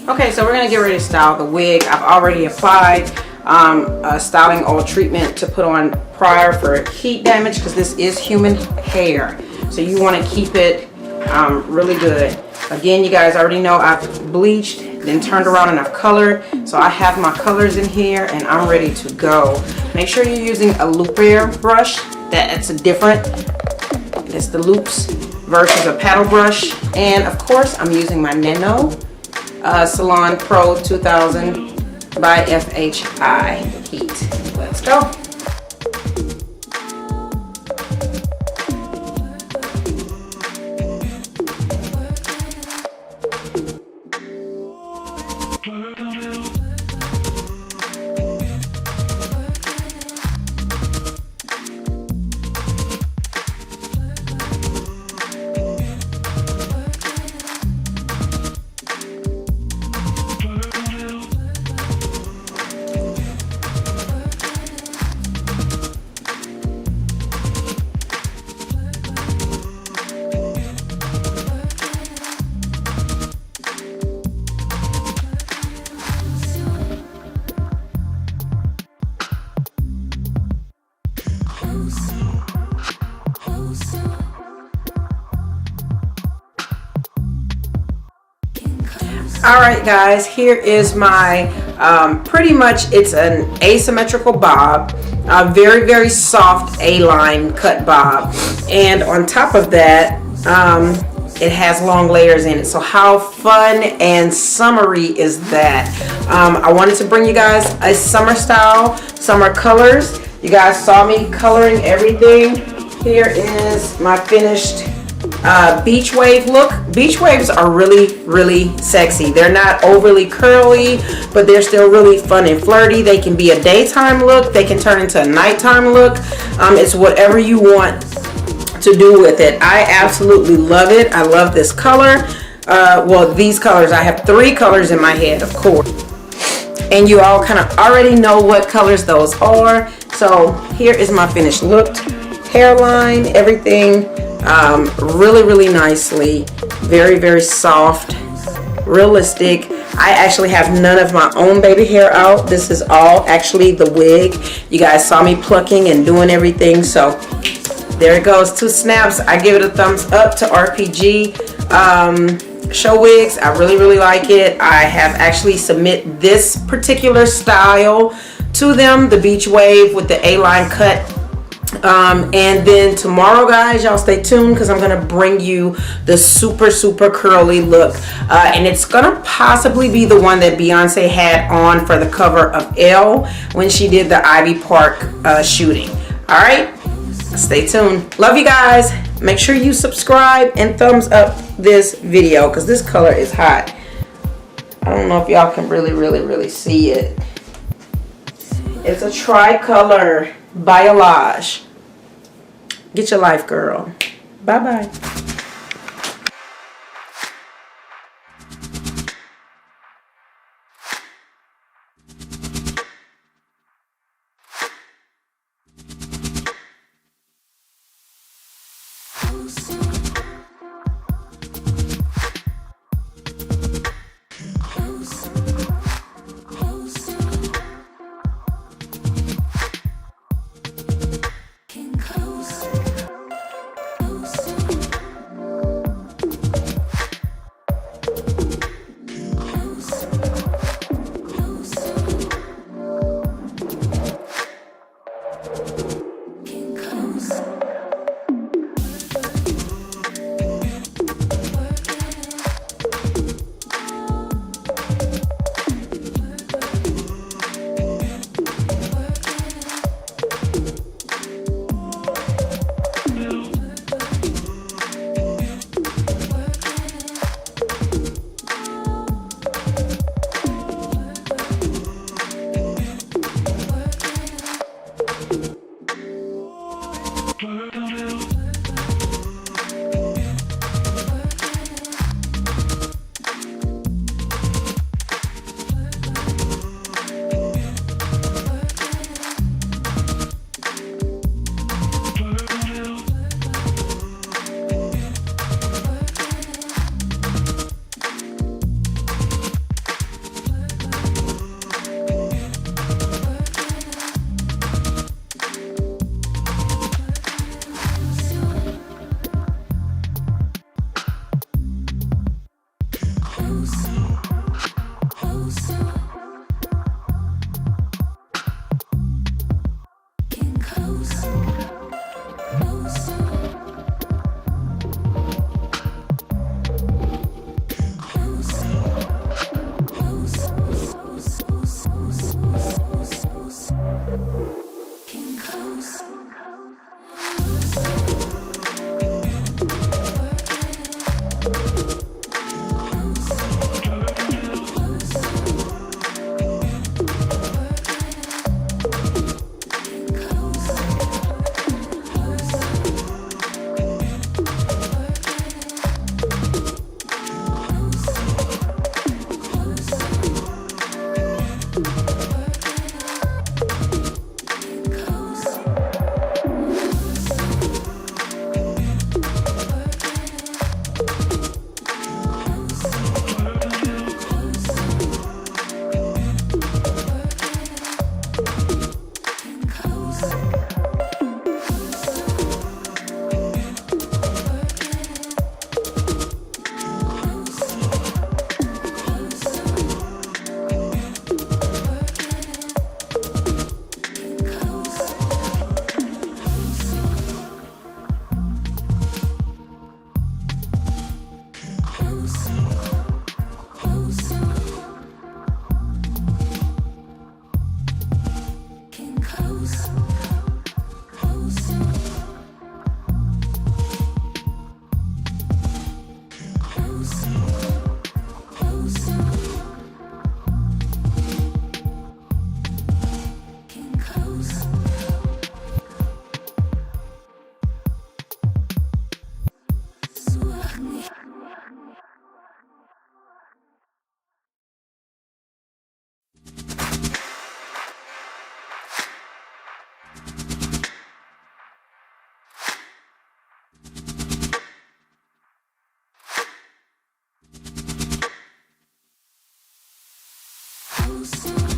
Okay, so we're gonna get ready to style the wig. I've already applied a styling oil treatment to put on prior for heat damage, because this is human hair, so you want to keep it really good. Again, you guys already know I've bleached, then turned around, and I've colored. So I have my colors in here and I'm ready to go. Make sure you're using a looper brush. That's different. It's the loops versus a paddle brush. And of course, I'm using my Nano Salon Pro 2000 by FHI Heat. Let's go. All right, guys, here is my pretty much, it's an asymmetrical bob, a very, very soft A-line cut bob, and on top of that it has long layers in it. So how fun and summery is that? I wanted to bring you guys a summer style, summer colors. You guys saw me coloring everything. Here is my finished beach wave look. Beach waves are really, really sexy. They're not overly curly, but they're still really fun and flirty. They can be a daytime look. They can turn into a nighttime look. It's whatever you want to do with it. I absolutely love it. I love this color. Well, these colors. I have 3 colors in my head, of course. And you all kind of already know what colors those are. So here is my finished look. Hairline, everything. Really, really nicely, very, very soft, realistic. I actually have none of my own baby hair out. This is all actually the wig. You guys saw me plucking and doing everything, so there it goes. 2 snaps. I give it a thumbs up to RPG Show wigs. I really, really like it. I have actually submit this particular style to them, the beach wave with the A-line cut. And then tomorrow, guys, y'all stay tuned, because I'm gonna bring you the super, super curly look, and it's gonna possibly be the one that Beyonce had on for the cover of Elle when she did the Ivy Park shooting. All right, stay tuned. Love you guys. Make sure you subscribe and thumbs up this video, because this color is hot. I don't know if y'all can really see it. It's a tricolor Biolage. Get your life, girl. Bye-bye. Close.